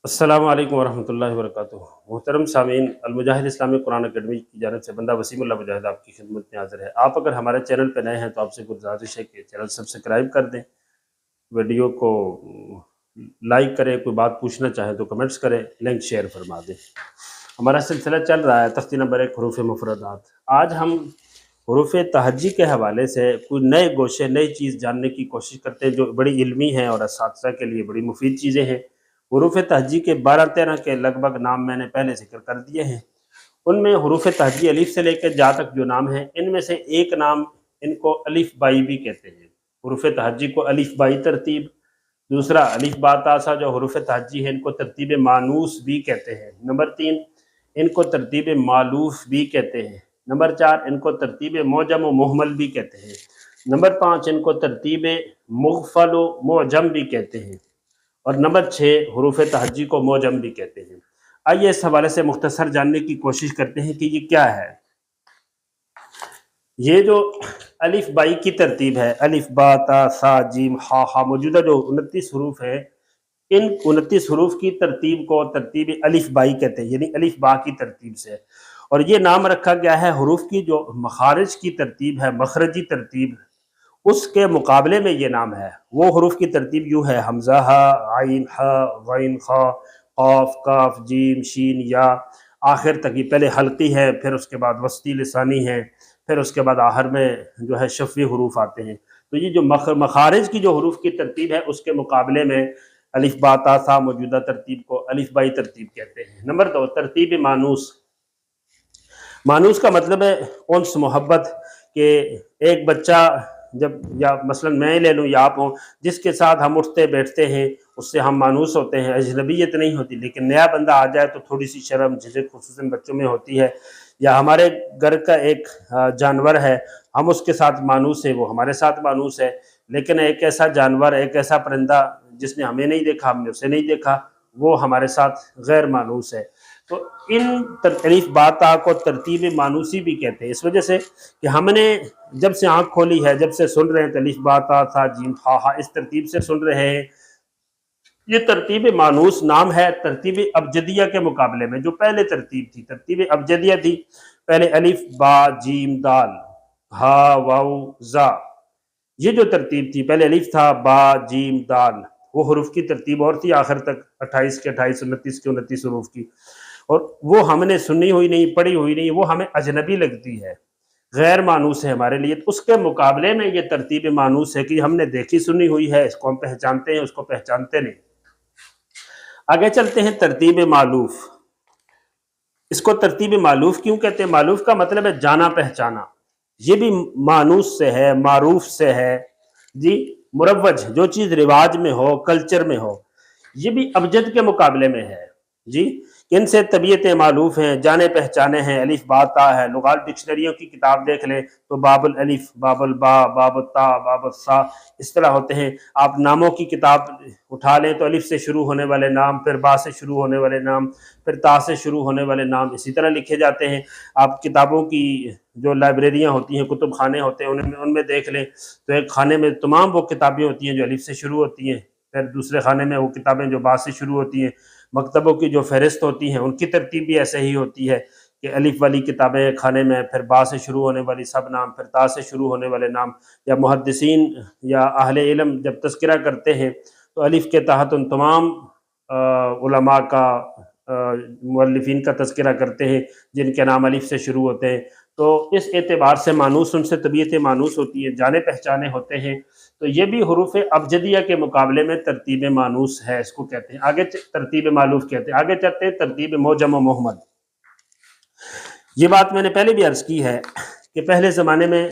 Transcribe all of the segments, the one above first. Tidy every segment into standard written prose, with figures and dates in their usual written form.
السلام علیکم ورحمۃ اللہ وبرکاتہ۔ محترم سامعین، المجاہد اسلامی قرآن اکیڈمی کی جانب سے بندہ وسیم اللہ مجاہد آپ کی خدمت میں حاضر ہے۔ آپ اگر ہمارے چینل پہ نئے ہیں تو آپ سے گزارش ہے کہ چینل سبسکرائب کر دیں، ویڈیو کو لائک کریں، کوئی بات پوچھنا چاہیں تو کمنٹس کریں، لنک شیئر فرما دیں۔ ہمارا سلسلہ چل رہا ہے تختی نمبر 1 حروف مفردات۔ آج ہم حروف تہجی کے حوالے سے کوئی نئے گوشے، نئی چیز جاننے کی کوشش کرتے ہیں جو بڑی علمی ہیں اور اساتذہ کے لیے بڑی مفید چیزیں ہیں۔ حروف تہجی کے 12-13 کے لگ بھگ نام میں نے پہلے ذکر کر دیے ہیں۔ ان میں حروف تہجی الف سے لے کے جا تک جو نام ہیں، ان میں سے ایک نام ان کو الف بائی بھی کہتے ہیں۔ حروف تہجی کو الف بائی ترتیب، دوسرا الف با تا سا جو حروف تہجی ہیں ان کو ترتیب مانوس بھی کہتے ہیں۔ نمبر 3 ان کو ترتیب مالوف بھی کہتے ہیں۔ نمبر 4 ان کو ترتیب معجم و مہمل بھی کہتے ہیں۔ نمبر 5 ان کو ترتیب مغفل و معجم بھی کہتے ہیں۔ اور نمبر 6 حروف تہجی کو معجم بھی کہتے ہیں۔ آئیے اس حوالے سے مختصر جاننے کی کوشش کرتے ہیں کہ یہ کیا ہے۔ یہ جو الف بائی کی ترتیب ہے، الف با تا سا جیم ہا ہا، موجودہ جو 29 حروف ہیں، ان 29 حروف کی ترتیب کو ترتیب الف بائی کہتے ہیں، یعنی الف با کی ترتیب سے۔ اور یہ نام رکھا گیا ہے حروف کی جو مخارج کی ترتیب ہے، مخرجی ترتیب، اس کے مقابلے میں یہ نام ہے۔ وہ حروف کی ترتیب یوں ہے: حمزہ ہا، عین ہا، غین خا، قاف کاف جیم شین یا، آخر تک یہ پہلے حلقی ہے، پھر اس کے بعد وسطی لسانی ہے، پھر اس کے بعد آخر میں جو ہے شفوی حروف آتے ہیں۔ تو یہ جو مخارج کی جو حروف کی ترتیب ہے اس کے مقابلے میں الف با تا سا موجودہ ترتیب کو الف بائی ترتیب کہتے ہیں۔ نمبر 2 ترتیب مانوس۔ مانوس کا مطلب ہے انس، محبت، کہ ایک بچہ جب، یا مثلا میں لے لوں یا آپ ہوں، جس کے ساتھ ہم اٹھتے بیٹھتے ہیں اس سے ہم مانوس ہوتے ہیں، اجنبیت نہیں ہوتی، لیکن نیا بندہ آ جائے تو تھوڑی سی شرم جھجک خصوصاً بچوں میں ہوتی ہے۔ یا ہمارے گھر کا ایک جانور ہے، ہم اس کے ساتھ مانوس ہیں، وہ ہمارے ساتھ مانوس ہے، لیکن ایک ایسا جانور، ایک ایسا پرندہ جس نے ہمیں نہیں دیکھا، ہم نے اسے نہیں دیکھا، وہ ہمارے ساتھ غیر مانوس ہے۔ تو ان الف با تا کو ترتیب مانوسی بھی کہتے ہیں، اس وجہ سے کہ ہم نے جب سے آنکھ کھولی ہے، جب سے سن رہے ہیں الف با تا سا جیم ہا ہا، اس ترتیب سے سن رہے ہیں۔ یہ ترتیب مانوس نام ہے ترتیب ابجدیہ کے مقابلے میں۔ جو پہلے ترتیب تھی، ترتیب ابجدیہ تھی، پہلے الف با جیم دال ہا واو زا، یہ جو ترتیب تھی، پہلے الف تھا، با جیم دال، وہ حروف کی ترتیب اور تھی، آخر تک 28 کے 28، 29 کے 29 حروف کی، اور وہ ہم نے سنی ہوئی نہیں، پڑھی ہوئی نہیں، وہ ہمیں اجنبی لگتی ہے، غیر مانوس ہے ہمارے لیے۔ اس کے مقابلے میں یہ ترتیب مانوس ہے کہ ہم نے دیکھی سنی ہوئی ہے، اس کو ہم پہچانتے ہیں، اس کو پہچانتے نہیں۔ آگے چلتے ہیں ترتیب معلوف۔ اس کو ترتیب معلوف کیوں کہتے ہیں؟ معلوف کا مطلب ہے جانا پہچانا، یہ بھی مانوس سے ہے، معروف سے ہے جی۔ مروج، جو چیز رواج میں ہو، کلچر میں ہو، یہ بھی ابجد کے مقابلے میں ہے جی۔ ان سے طبیعتیں معلوف ہیں، جانے پہچانے ہیں۔ الف با تا ہے، لغات ڈکشنریوں کی کتاب دیکھ لیں تو باب الالف، باب البا، باب التا، باب السا، اس طرح ہوتے ہیں۔ آپ ناموں کی کتاب اٹھا لیں تو الف سے شروع ہونے والے نام، پھر با سے شروع ہونے والے نام، پھر تا سے شروع ہونے والے نام اسی طرح لکھے جاتے ہیں۔ آپ کتابوں کی جو لائبریریاں ہوتی ہیں، کتب خانے ہوتے ہیں، ان میں دیکھ لیں تو ایک خانے میں تمام وہ کتابیں ہوتی ہیں جو الف سے شروع ہوتی ہیں، پھر دوسرے خانے میں وہ کتابیں جو با سے شروع ہوتی ہیں۔ مکتبوں کی جو فہرست ہوتی ہیں ان کی ترتیب بھی ایسے ہی ہوتی ہے کہ الف والی کتابیں ایک خانے میں، پھر با سے شروع ہونے والی سب نام، پھر تا سے شروع ہونے والے نام۔ یا محدثین یا اہل علم جب تذکرہ کرتے ہیں تو الف کے تحت ان تمام علماء کا، مؤلفین کا تذکرہ کرتے ہیں جن کے نام الف سے شروع ہوتے ہیں۔ تو اس اعتبار سے مانوس ان سے طبیعت مانوس ہوتی ہے، جانے پہچانے ہوتے ہیں۔ تو یہ بھی حروف ابجدیہ کے مقابلے میں ترتیب مانوس ہے، اس کو کہتے ہیں۔ آگے ترتیب معلوف کہتے ہیں۔ آگے چلتے ہیں ترتیب معجم و محمل۔ یہ بات میں نے پہلے بھی عرض کی ہے کہ پہلے زمانے میں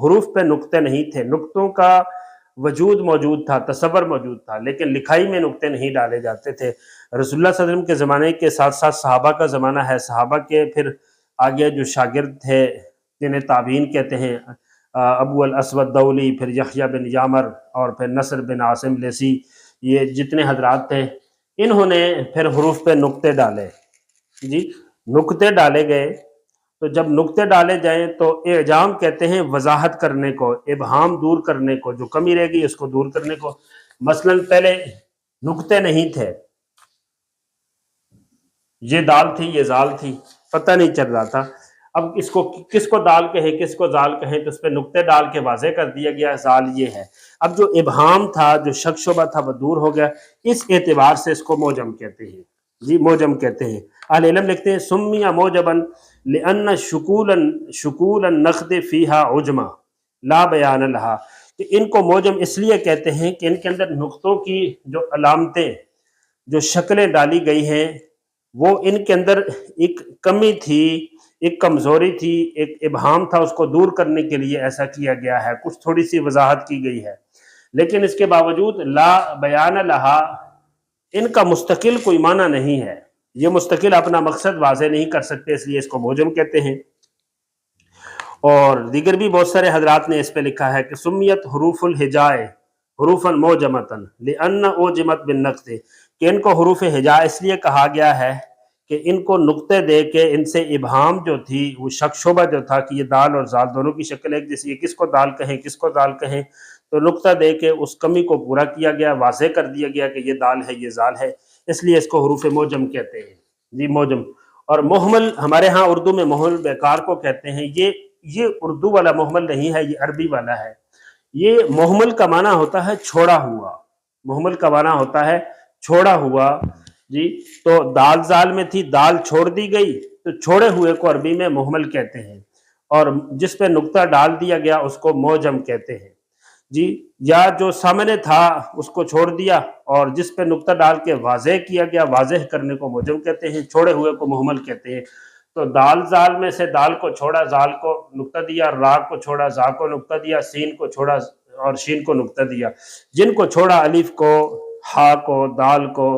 حروف پہ نقطے نہیں تھے، نقطوں کا وجود موجود تھا، تصور موجود تھا، لیکن لکھائی میں نقطے نہیں ڈالے جاتے تھے۔ رسول اللہ صلی اللہ علیہ وسلم کے زمانے کے ساتھ ساتھ صحابہ کا زمانہ ہے، صحابہ کے پھر آگے جو شاگرد تھے جنہیں تابعین کہتے ہیں، ابو الاسود دولی، پھر یحییٰ بن یامر، اور پھر نصر بن عاصم لیسی، یہ جتنے حضرات تھے انہوں نے پھر حروف پہ نقطے ڈالے جی۔ نقطے ڈالے گئے تو جب نقطے ڈالے جائیں تو اعجام کہتے ہیں وضاحت کرنے کو، ابہام دور کرنے کو، جو کمی رہ گئی اس کو دور کرنے کو۔ مثلا پہلے نقطے نہیں تھے، یہ دال تھی یہ زال تھی، پتہ نہیں چل رہا تھا۔ اب اس کو کس کو دال کہیں کس کو زال کہیں، تو اس پہ نقطے ڈال کے واضح کر دیا گیا زال یہ ہے۔ اب جو ابہام تھا، جو شک شبہ تھا، وہ دور ہو گیا، اس اعتبار سے اس کو موجم کہتے ہیں، جی موجم کہتے ہیں۔ اہل علم لکھتے ہیں سمیہ موجباً لأن شکول النقد فیہا عجمہ لا بیان لہا، کہ ان کو موجم اس لیے کہتے ہیں کہ ان کے اندر نقطوں کی جو علامتیں، جو شکلیں ڈالی گئی ہیں، وہ ان کے اندر ایک کمی تھی، ایک کمزوری تھی، ایک ابہام تھا، اس کو دور کرنے کے لیے ایسا کیا گیا ہے، کچھ تھوڑی سی وضاحت کی گئی ہے۔ لیکن اس کے باوجود لا بیان لہا، ان کا مستقل کوئی معنی نہیں ہے، یہ مستقل اپنا مقصد واضح نہیں کر سکتے، اس لیے اس کو موجم کہتے ہیں۔ اور دیگر بھی بہت سارے حضرات نے اس پہ لکھا ہے کہ سمیت حروف الہجائے حروفا موجمتاً لأن اوجمت بالنقط، کہ ان کو حروف ہجا اس لیے کہا گیا ہے کہ ان کو نقطے دے کے ان سے ابہام جو تھی، وہ شک شبہ جو تھا کہ یہ دال اور زال دونوں کی شکل ایک جیسی ہے، کس کو دال کہیں کس کو زال کہیں، تو نقطہ دے کے اس کمی کو پورا کیا گیا، واضح کر دیا گیا کہ یہ دال ہے یہ زال ہے، اس لیے اس کو حروف موجم کہتے ہیں، جی موجم۔ اور محمل ہمارے ہاں اردو میں محمل بیکار کو کہتے ہیں، یہ اردو والا محمل نہیں ہے، یہ عربی والا ہے۔ یہ محمل کا معنی ہوتا ہے چھوڑا ہوا، محمل کا معنی ہوتا ہے چھوڑا ہوا، جی۔ تو دال زال میں تھی، دال چھوڑ دی گئی، تو چھوڑے ہوئے کو عربی میں محمل کہتے ہیں، اور جس پہ نقطہ ڈال دیا گیا اس کو موجم کہتے ہیں، جی۔ یا جو سامنے تھا اس کو چھوڑ دیا اور جس پہ نقطہ ڈال کے واضح کیا گیا، واضح کرنے کو موجم کہتے ہیں، چھوڑے ہوئے کو محمل کہتے ہیں۔ تو دال زال میں سے دال کو چھوڑا، زال کو نقطہ دیا، را کو چھوڑا، زا کو نقطہ دیا، سین کو چھوڑا اور شین کو نقطہ دیا۔ جن کو چھوڑا الف کو، ہا کو، دال کو،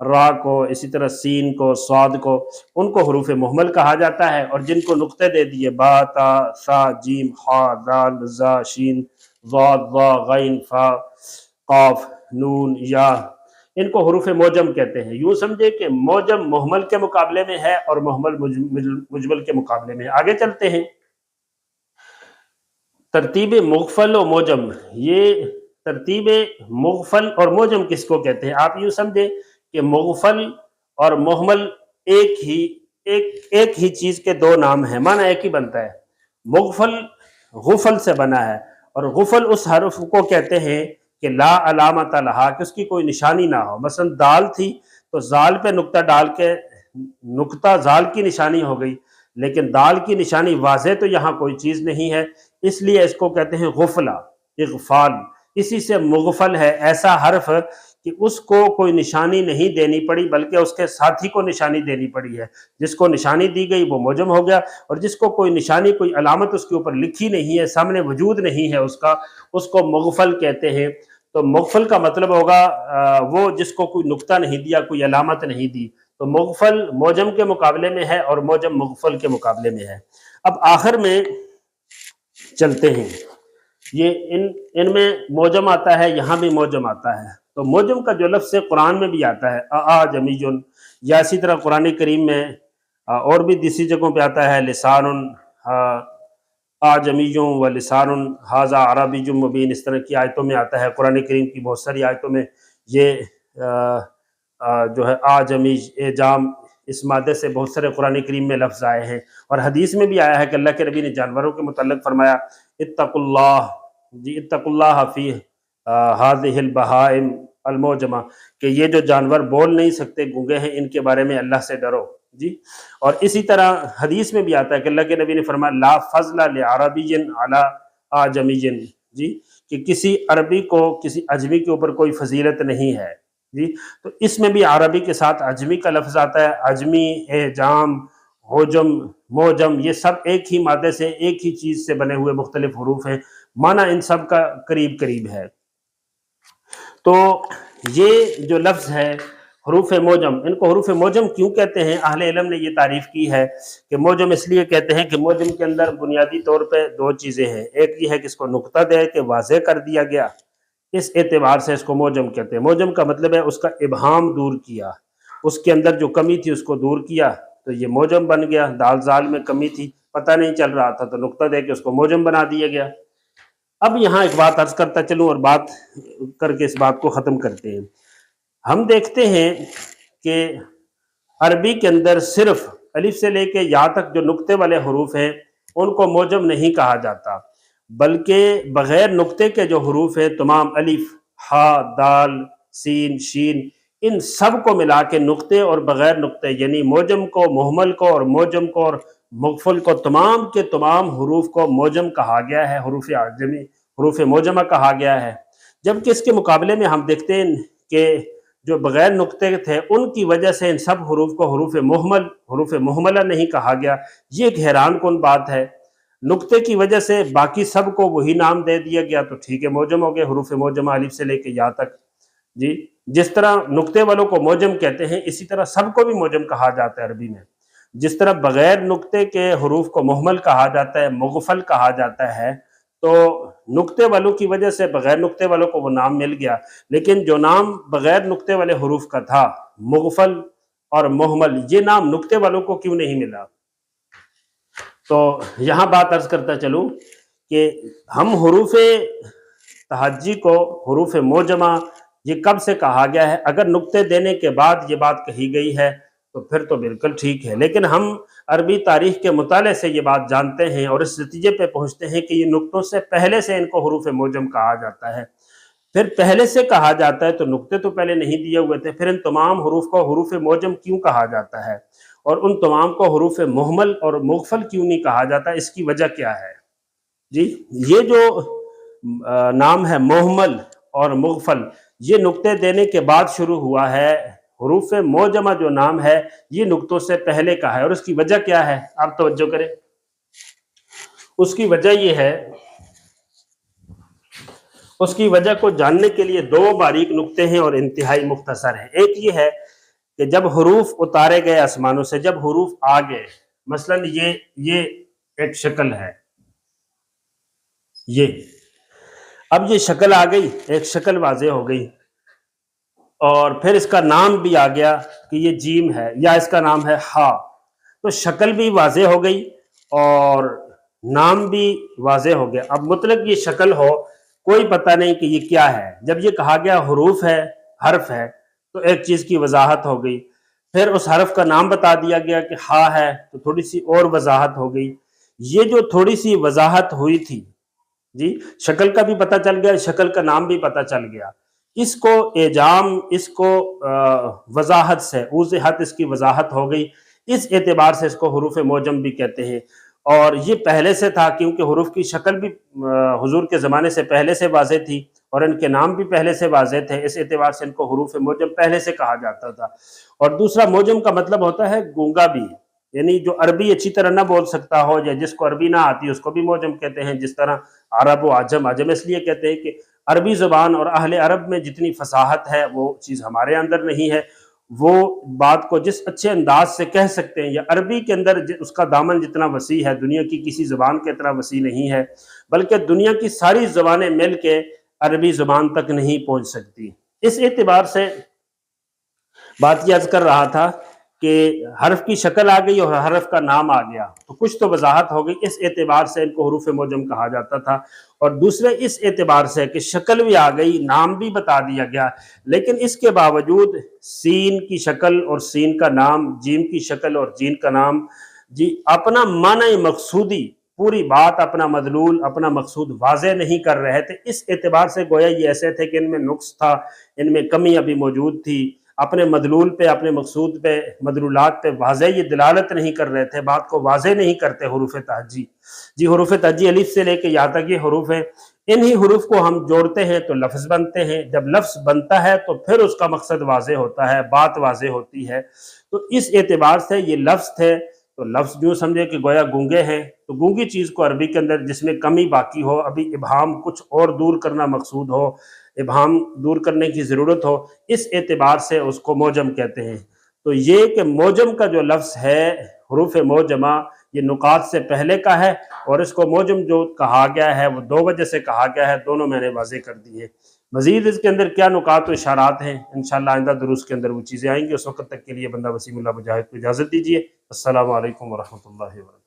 را کو، اسی طرح سین کو، صاد کو، ان کو حروف محمل کہا جاتا ہے، اور جن کو نقطے دے دیے با تا سا جیم ہا دال زا شین ضاد ضا غین فا قاف نون یا، ان کو حروف موجم کہتے ہیں۔ یوں سمجھے کہ موجم محمل کے مقابلے میں ہے اور محمل مجمل کے مقابلے میں ہے۔ آگے چلتے ہیں، ترتیب مغفل و موجم، یہ ترتیب مغفل اور موجم کس کو کہتے ہیں؟ آپ یوں سمجھے کہ مغفل اور محمل ایک ہی چیز کے دو نام ہیں، معنی ایک ہی بنتا ہے۔ مغفل غفل سے بنا ہے، اور غفل اس حرف کو کہتے ہیں کہ لا علامت لہا، کہ اس کی کوئی نشانی نہ ہو۔ مثلا دال تھی تو زال پہ نقطہ ڈال کے نقطہ زال کی نشانی ہو گئی، لیکن دال کی نشانی واضح تو یہاں کوئی چیز نہیں ہے، اس لیے اس کو کہتے ہیں غفلہ، اغفال۔ اسی سے مغفل ہے ایسا حرف کہ اس کو کوئی نشانی نہیں دینی پڑی، بلکہ اس کے ساتھی کو نشانی دینی پڑی ہے۔ جس کو نشانی دی گئی وہ موجم ہو گیا، اور جس کو کوئی نشانی کوئی علامت اس کے اوپر لکھی نہیں ہے، سامنے وجود نہیں ہے اس کو مغفل کہتے ہیں۔ تو مغفل کا مطلب ہوگا وہ جس کو کوئی نقطہ نہیں دیا، کوئی علامت نہیں دی۔ تو مغفل موجم کے مقابلے میں ہے اور موجم مغفل کے مقابلے میں ہے۔ اب آخر میں چلتے ہیں، یہ ان میں موجم آتا ہے، یہاں بھی موجم آتا ہے۔ تو موجم کا جو لفظ ہے قرآن میں بھی آتا ہے اعجمیٌ، یا اسی طرح قرآن کریم میں اور بھی دوسری جگہوں پہ آتا ہے لسان اعجمی و لسان ھذا عربی مبین، اس طرح کی آیتوں میں آتا ہے۔ قرآن کریم کی بہت ساری آیتوں میں یہ جو ہے اعجمی، اعجام، اس مادے سے بہت سارے قرآن کریم میں لفظ آئے ہیں، اور حدیث میں بھی آیا ہے کہ اللہ کے نبی نے جانوروں کے متعلق فرمایا اتقوا اللہ، جی اتقوا اللہ فی ہذہ البہائم الموجمہ، کہ یہ جو جانور بول نہیں سکتے، گونگے ہیں، ان کے بارے میں اللہ سے ڈرو، جی۔ اور اسی طرح حدیث میں بھی آتا ہے کہ اللہ کے نبی نے فرمایا لا فضل لعربی علی اعجمی، جی، کہ کسی عربی کو کسی اجمی کے اوپر کوئی فضیلت نہیں ہے، جی۔ تو اس میں بھی عربی کے ساتھ اجمی کا لفظ آتا ہے، اجمی، اعجام، حجم، موجم، یہ سب ایک ہی مادے سے، ایک ہی چیز سے بنے ہوئے مختلف حروف ہیں، معنی ان سب کا قریب قریب ہے۔ تو یہ جو لفظ ہے حروف موجم، ان کو حروف موجم کیوں کہتے ہیں؟ اہل علم نے یہ تعریف کی ہے کہ موجم اس لیے کہتے ہیں کہ موجم کے اندر بنیادی طور پہ دو چیزیں ہیں، ایک یہ ہے کہ اس کو نقطہ دے کے واضح کر دیا گیا، اس اعتبار سے اس کو موجم کہتے ہیں۔ موجم کا مطلب ہے اس کا ابہام دور کیا، اس کے اندر جو کمی تھی اس کو دور کیا، تو یہ موجم بن گیا۔ دال زال میں کمی تھی، پتہ نہیں چل رہا تھا، تو نقطہ دے کے اس کو موجم بنا دیا گیا۔ اب یہاں ایک بات عرض کرتا چلوں اور بات کر کے اس بات کو ختم کرتے ہیں۔ ہم دیکھتے ہیں کہ عربی کے اندر صرف الف سے لے کے یا تک جو نقطے والے حروف ہیں ان کو موجم نہیں کہا جاتا، بلکہ بغیر نقطے کے جو حروف ہیں تمام الف، ہا، دال، سین، شین، ان سب کو ملا کے نقطے اور بغیر نقطے یعنی موجم کو، مہمل کو اور موجم کو اور مغفل کو، تمام کے تمام حروف کو موجم کہا گیا ہے، حروف عجمی، حروف موجمہ کہا گیا ہے۔ جبکہ اس کے مقابلے میں ہم دیکھتے ہیں کہ جو بغیر نقطے تھے ان کی وجہ سے ان سب حروف کو حروف مہمل، حروف مہملہ نہیں کہا گیا۔ یہ ایک حیران کن بات ہے، نقطے کی وجہ سے باقی سب کو وہی نام دے دیا گیا تو ٹھیک ہے، موجم ہو گئے حروف موجمہ الف سے لے کے یا تک۔ جی، جس طرح نقطے والوں کو موجم کہتے ہیں اسی طرح سب کو بھی موجم کہا جاتا ہے عربی میں۔ جس طرح بغیر نقطے کے حروف کو مہمل کہا جاتا ہے، مغفل کہا جاتا ہے، تو نقطے والوں کی وجہ سے بغیر نقطے والوں کو وہ نام مل گیا، لیکن جو نام بغیر نقطے والے حروف کا تھا، مغفل اور مہمل، یہ نام نقطے والوں کو کیوں نہیں ملا؟ تو یہاں بات عرض کرتا چلوں کہ ہم حروف تہجی کو حروف موجمہ یہ کب سے کہا گیا ہے؟ اگر نقطے دینے کے بعد یہ بات کہی گئی ہے تو پھر تو بالکل ٹھیک ہے، لیکن ہم عربی تاریخ کے مطالعے سے یہ بات جانتے ہیں اور اس نتیجے پہ پہنچتے ہیں کہ یہ نقطوں سے پہلے سے ان کو حروف موجم کہا جاتا ہے۔ پھر پہلے سے کہا جاتا ہے تو نقطے تو پہلے نہیں دیے ہوئے تھے، پھر ان تمام حروف کو حروف موجم کیوں کہا جاتا ہے اور ان تمام کو حروف مہمل اور مغفل کیوں نہیں کہا جاتا؟ اس کی وجہ کیا ہے؟ جی، یہ جو نام ہے مہمل اور مغفل، یہ نقطے دینے کے بعد شروع ہوا ہے۔ حروف موجمہ جو نام ہے یہ نقطوں سے پہلے کا ہے، اور اس کی وجہ کیا ہے آپ توجہ کریں۔ اس کی وجہ یہ ہے، اس کی وجہ کو جاننے کے لیے دو باریک نقطے ہیں اور انتہائی مختصر ہیں۔ ایک یہ ہے کہ جب حروف اتارے گئے آسمانوں سے، جب حروف آ گئے، مثلا یہ ایک شکل ہے، اب یہ شکل آ گئی، ایک شکل واضح ہو گئی، اور پھر اس کا نام بھی آ گیا کہ یہ جیم ہے یا اس کا نام ہے ہا، تو شکل بھی واضح ہو گئی اور نام بھی واضح ہو گیا۔ اب مطلق یہ شکل ہو، کوئی پتہ نہیں کہ یہ کیا ہے، جب یہ کہا گیا حروف ہے، حرف ہے، تو ایک چیز کی وضاحت ہو گئی۔ پھر اس حرف کا نام بتا دیا گیا کہ ہا ہے، تو تھوڑی سی اور وضاحت ہو گئی۔ یہ جو تھوڑی سی وضاحت ہوئی تھی، جی، شکل کا بھی پتہ چل گیا، شکل کا نام بھی پتہ چل گیا، اس کو اعجام، اس کو وضاحت سے، وضاحت، اس کی وضاحت ہو گئی، اس اعتبار سے اس کو حروف موجم بھی کہتے ہیں۔ اور یہ پہلے سے تھا کیونکہ حروف کی شکل بھی حضور کے زمانے سے پہلے سے واضح تھی اور ان کے نام بھی پہلے سے واضح تھے، اس اعتبار سے ان کو حروف موجم پہلے سے کہا جاتا تھا۔ اور دوسرا، موجم کا مطلب ہوتا ہے گونگا بھی، یعنی جو عربی اچھی طرح نہ بول سکتا ہو یا جس کو عربی نہ آتی اس کو بھی موجم کہتے ہیں۔ جس طرح عرب و عجم، عجم اس لیے کہتے ہیں کہ عربی زبان اور اہل عرب میں جتنی فصاحت ہے وہ چیز ہمارے اندر نہیں ہے، وہ بات کو جس اچھے انداز سے کہہ سکتے ہیں، یا عربی کے اندر اس کا دامن جتنا وسیع ہے دنیا کی کسی زبان کے اتنا وسیع نہیں ہے، بلکہ دنیا کی ساری زبانیں مل کے عربی زبان تک نہیں پہنچ سکتی۔ اس اعتبار سے بات یہ عرض کر رہا تھا کہ حرف کی شکل آ گئی اور حرف کا نام آ گیا تو کچھ تو وضاحت ہو گئی، اس اعتبار سے ان کو حروف موجم کہا جاتا تھا۔ اور دوسرے اس اعتبار سے کہ شکل بھی آ گئی، نام بھی بتا دیا گیا، لیکن اس کے باوجود سین کی شکل اور سین کا نام، جیم کی شکل اور جین کا نام، جی، اپنا معنی مقصودی، پوری بات، اپنا مدلول، اپنا مقصود واضح نہیں کر رہے تھے۔ اس اعتبار سے گویا یہ ایسے تھے کہ ان میں نقص تھا، ان میں کمی ابھی موجود تھی، اپنے مدلول پہ، اپنے مقصود پہ، مدلولات پہ واضح یہ دلالت نہیں کر رہے تھے، بات کو واضح نہیں کرتے حروف تہجی۔ جی، حروف تہجی الف سے لے کے یا تک یہ حروف ہیں، انہی حروف کو ہم جوڑتے ہیں تو لفظ بنتے ہیں، جب لفظ بنتا ہے تو پھر اس کا مقصد واضح ہوتا ہے، بات واضح ہوتی ہے۔ تو اس اعتبار سے یہ لفظ تھے، تو لفظ جو سمجھے کہ گویا گونگے ہیں، تو گونگی چیز کو عربی کے اندر جس میں کمی باقی ہو، ابھی ابہام کچھ اور دور کرنا مقصود ہو، ابہام دور کرنے کی ضرورت ہو، اس اعتبار سے اس کو موجم کہتے ہیں۔ تو یہ کہ موجم کا جو لفظ ہے، حروف موجمہ، یہ نقاط سے پہلے کا ہے، اور اس کو موجم جو کہا گیا ہے وہ دو وجہ سے کہا گیا ہے، دونوں میں نے واضح کر دی ہے۔ مزید اس کے اندر کیا نکات و اشارات ہیں، انشاءاللہ آئندہ دروس کے اندر وہ چیزیں آئیں گی۔ اس وقت تک کے لیے بندہ وسیم اللہ مجاہد کو اجازت دیجیے۔ السلام علیکم ورحمۃ اللہ وبرکاتہ۔